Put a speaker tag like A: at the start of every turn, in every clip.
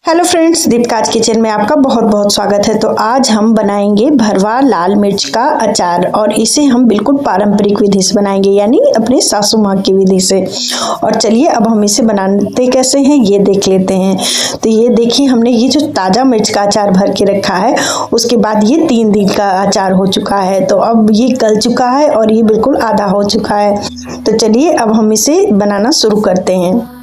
A: Hello friends, दीपकाज kitchen में आपका बहुत बहुत स्वागत है। तो आज हम बनाएंगे भरवा लाल मिर्च का अचार और इसे हम बिल्कुल पारंपरिक विधि से बनाएंगे, यानी अपने सासू माँ की विधि से। और चलिए अब हम इसे बनाते कैसे हैं ये देख लेते हैं। तो ये देखिए, हमने ये जो ताज़ा मिर्च का अचार भर के रखा है, उसके बाद ये 3 दिन का अचार हो चुका है। तो अब ये गल चुका है और ये बिल्कुल आधा हो चुका है। तो चलिए अब हम इसे बनाना शुरू करते हैं।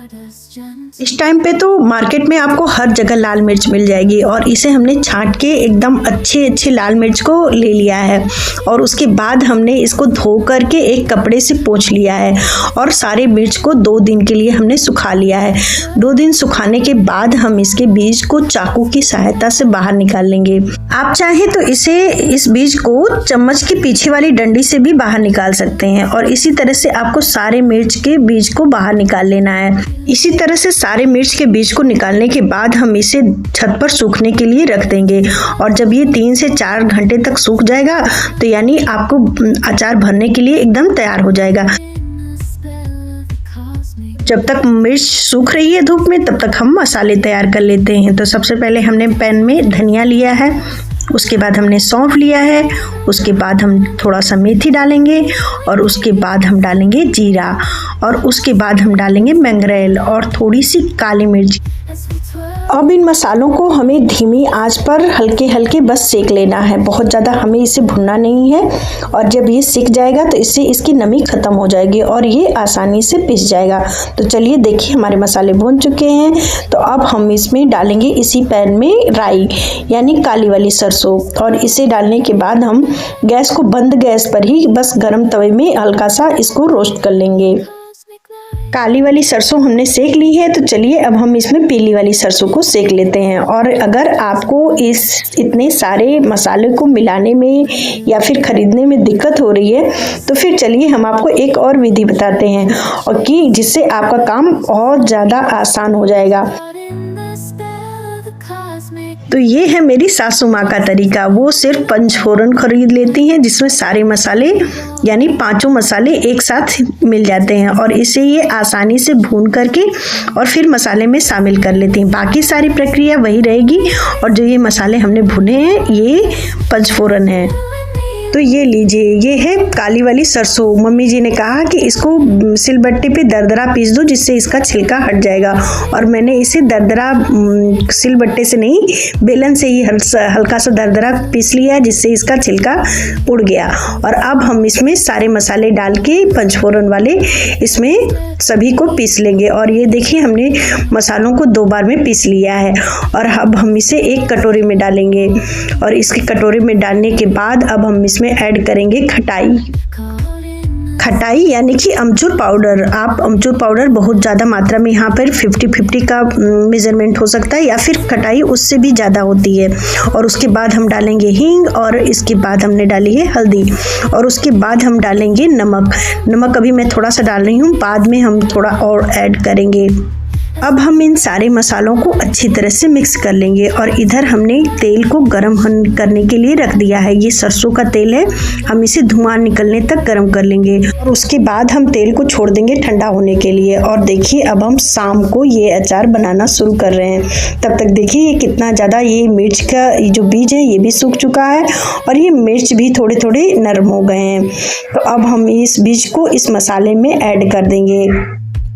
A: इस टाइम पे तो मार्केट में आपको हर जगह लाल मिर्च मिल जाएगी और इसे हमने छांट के एकदम अच्छे लाल मिर्च को ले लिया है और उसके बाद हमने इसको धो करके एक कपड़े से पोंछ लिया है और सारे मिर्च को 2 दिन के लिए हमने सुखा लिया है। 2 दिन सुखाने के बाद हम इसके बीज को चाकू की सहायता से बाहर निकाल लेंगे। आप चाहे तो इस बीज को चम्मच के पीछे वाली डंडी से भी बाहर निकाल सकते हैं और इसी तरह से आपको सारे मिर्च के बीज को बाहर निकाल लेना है। इसी तरह से सारे मिर्च के बीज को निकालने के बाद हम इसे छत पर सूखने के लिए रख देंगे और जब ये 3 से 4 घंटे तक सूख जाएगा तो यानी आपको अचार भरने के लिए एकदम तैयार हो जाएगा। जब तक मिर्च सूख रही है धूप में, तब तक हम मसाले तैयार कर लेते हैं। तो सबसे पहले हमने पैन में धनिया लिया है, उसके बाद हमने सौंफ लिया है, उसके बाद हम थोड़ा सा मेथी डालेंगे और उसके बाद हम डालेंगे जीरा और उसके बाद हम डालेंगे मंगरेल और थोड़ी सी काली मिर्च। अब इन मसालों को हमें धीमी आंच पर हल्के हल्के बस सेक लेना है, बहुत ज़्यादा हमें इसे भुनना नहीं है। और जब ये सिक जाएगा तो इससे इसकी नमी खत्म हो जाएगी और ये आसानी से पिस जाएगा। तो चलिए देखिए, हमारे मसाले भुन चुके हैं। तो अब हम इसमें डालेंगे इसी पैन में राई यानी काली वाली सरसों और इसे डालने के बाद हम गैस को बंद गैस पर ही बस गर्म तवे में हल्का सा इसको रोस्ट कर लेंगे। काली वाली सरसों हमने सेक ली है, तो चलिए अब हम इसमें पीली वाली सरसों को सेक लेते हैं। और अगर आपको इतने सारे मसाले को मिलाने में या फिर खरीदने में दिक्कत हो रही है, तो फिर चलिए हम आपको एक और विधि बताते हैं और कि जिससे आपका काम बहुत ज़्यादा आसान हो जाएगा। तो ये है मेरी सासू माँ का तरीका। वो सिर्फ पंचफोरन खरीद लेती हैं जिसमें सारे मसाले यानी 5 मसाले एक साथ मिल जाते हैं और इसे ये आसानी से भून करके और फिर मसाले में शामिल कर लेती हैं। बाकी सारी प्रक्रिया वही रहेगी और जो ये मसाले हमने भुने हैं ये पंचफोरन है। तो ये लीजिए, ये है काली वाली सरसों। मम्मी जी ने कहा कि इसको सिलबट्टे पे दरदरा पीस दो जिससे इसका छिलका हट जाएगा और मैंने इसे दरदरा सिलबट्टे से नहीं, बेलन से ही हल्का सा दरदरा पीस लिया जिससे इसका छिलका उड़ गया। और अब हम इसमें सारे मसाले डाल के पंचफोरन वाले इसमें सभी को पीस लेंगे। और ये देखिए, हमने मसालों को 2 बार में पीस लिया है और अब हम इसे एक कटोरी में डालेंगे और इसके कटोरी में डालने के बाद अब हम इसमें ऐड करेंगे खटाई यानी कि अमचूर पाउडर। आप अमचूर पाउडर बहुत ज़्यादा मात्रा में, यहाँ पर 50-50 का मेजरमेंट हो सकता है या फिर खटाई उससे भी ज़्यादा होती है। और उसके बाद हम डालेंगे हींग और इसके बाद हमने डाली है हल्दी और उसके बाद हम डालेंगे नमक अभी मैं थोड़ा सा डाल रही हूँ, बाद में हम थोड़ा और ऐड करेंगे। अब हम इन सारे मसालों को अच्छी तरह से मिक्स कर लेंगे और इधर हमने तेल को गर्म करने के लिए रख दिया है। ये सरसों का तेल है, हम इसे धुआं निकलने तक गर्म कर लेंगे और उसके बाद हम तेल को छोड़ देंगे ठंडा होने के लिए। और देखिए, अब हम शाम को ये अचार बनाना शुरू कर रहे हैं। तब तक देखिए ये कितना ज़्यादा ये मिर्च का जो बीज है ये भी सूख चुका है और ये मिर्च भी थोड़े थोड़े नरम हो गए हैं। तो अब हम इस बीज को इस मसाले में ऐड कर देंगे।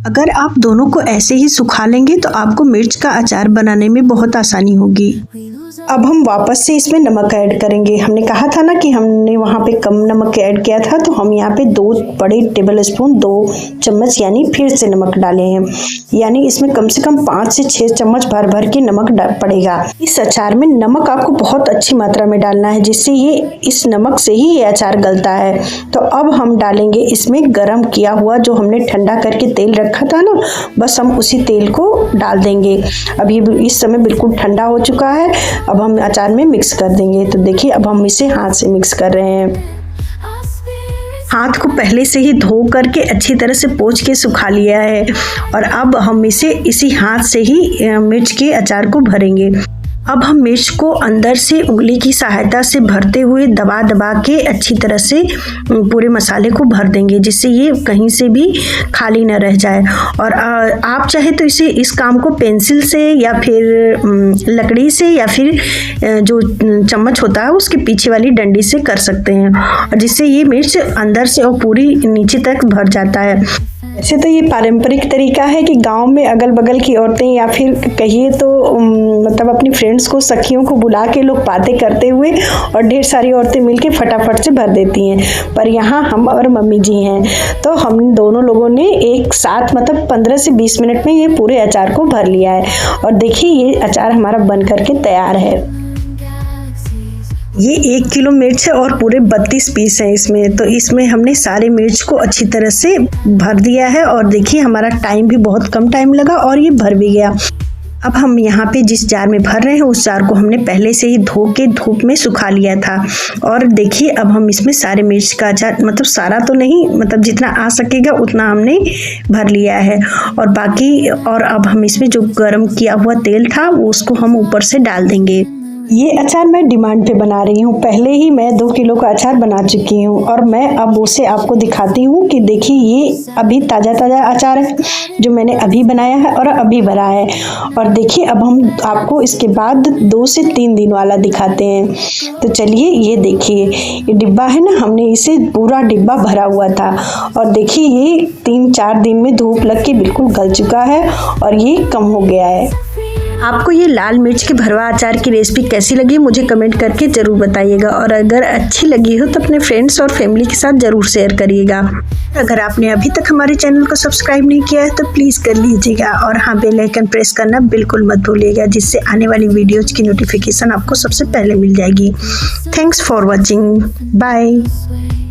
A: अगर आप दोनों को ऐसे ही सुखा लेंगे तो आपको मिर्च का अचार बनाने में बहुत आसानी होगी। अब हम वापस से इसमें नमक ऐड करेंगे। हमने कहा था ना कि हमने वहाँ पे कम नमक ऐड किया था, तो हम यहाँ पे 2 बड़े टेबल स्पून 2 चम्मच यानी फिर से नमक डाले हैं। यानी इसमें कम से कम 5 से 6 चम्मच भर के नमक पड़ेगा। इस अचार में नमक आपको बहुत अच्छी मात्रा में डालना है जिससे ये इस नमक से ही ये अचार गलता है। तो अब हम डालेंगे इसमें गरम किया हुआ जो हमने ठंडा करके तेल रखा था ना, बस हम उसी तेल को डाल देंगे। अब ये इस समय बिल्कुल ठंडा हो चुका है। अब हम अचार में मिक्स कर देंगे। तो देखिए, अब हम इसे हाथ से मिक्स कर रहे हैं। हाथ को पहले से ही धो करके अच्छी तरह से पोंछ के सुखा लिया है और अब हम इसी हाथ से ही मिर्च के अचार को भरेंगे। अब हम मिर्च को अंदर से उंगली की सहायता से भरते हुए दबा दबा के अच्छी तरह से पूरे मसाले को भर देंगे, जिससे ये कहीं से भी खाली न रह जाए। और आप चाहे तो इस काम को पेंसिल से या फिर लकड़ी से या फिर जो चम्मच होता है उसके पीछे वाली डंडी से कर सकते हैं, और जिससे ये मिर्च अंदर से और पूरी नीचे तक भर जाता है। वैसे तो ये पारंपरिक तरीका है कि गांव में अगल बगल की औरतें या फिर कहिए तो मतलब अपनी फ्रेंड्स को, सखियों को बुला के लोग बातें करते हुए और ढेर सारी औरतें मिलके फटाफट से भर देती हैं। पर यहाँ हम और मम्मी जी हैं तो हम दोनों लोगों ने एक साथ मतलब 15 से 20 मिनट में ये पूरे अचार को भर लिया है। और देखिए ये अचार हमारा बन करके तैयार है। ये 1 किलो मिर्च है और पूरे 32 पीस हैं इसमें, तो इसमें हमने सारे मिर्च को अच्छी तरह से भर दिया है। और देखिए हमारा टाइम भी बहुत कम टाइम लगा और ये भर भी गया। अब हम यहाँ पे जिस जार में भर रहे हैं उस जार को हमने पहले से ही धो के धूप में सुखा लिया था। और देखिए अब हम इसमें सारे मिर्च का अचार, मतलब सारा तो नहीं, मतलब जितना आ सकेगा उतना हमने भर लिया है। और बाकी अब हम इसमें जो गर्म किया हुआ तेल था वो उसको हम ऊपर से डाल देंगे। ये अचार मैं डिमांड पे बना रही हूँ। पहले ही मैं 2 किलो का अचार बना चुकी हूँ और मैं अब उसे आपको दिखाती हूँ कि देखिए ये अभी ताज़ा अचार है जो मैंने अभी बनाया है और अभी भरा है। और देखिए अब हम आपको इसके बाद 2 से 3 दिन वाला दिखाते हैं। तो चलिए ये देखिए, ये डिब्बा है ना, हमने इसे पूरा डिब्बा भरा हुआ था और देखिए ये 3-4 दिन में धूप लग के बिल्कुल गल चुका है और ये कम हो गया है। आपको ये लाल मिर्च के भरवा अचार की रेसिपी कैसी लगी मुझे कमेंट करके ज़रूर बताइएगा, और अगर अच्छी लगी हो तो अपने फ्रेंड्स और फैमिली के साथ ज़रूर शेयर करिएगा। अगर आपने अभी तक हमारे चैनल को सब्सक्राइब नहीं किया है तो प्लीज़ कर लीजिएगा, और हाँ बेल आइकन प्रेस करना बिल्कुल मत भूलिएगा, जिससे आने वाली वीडियोज़ की नोटिफिकेशन आपको सबसे पहले मिल जाएगी। Thanks for watching, bye.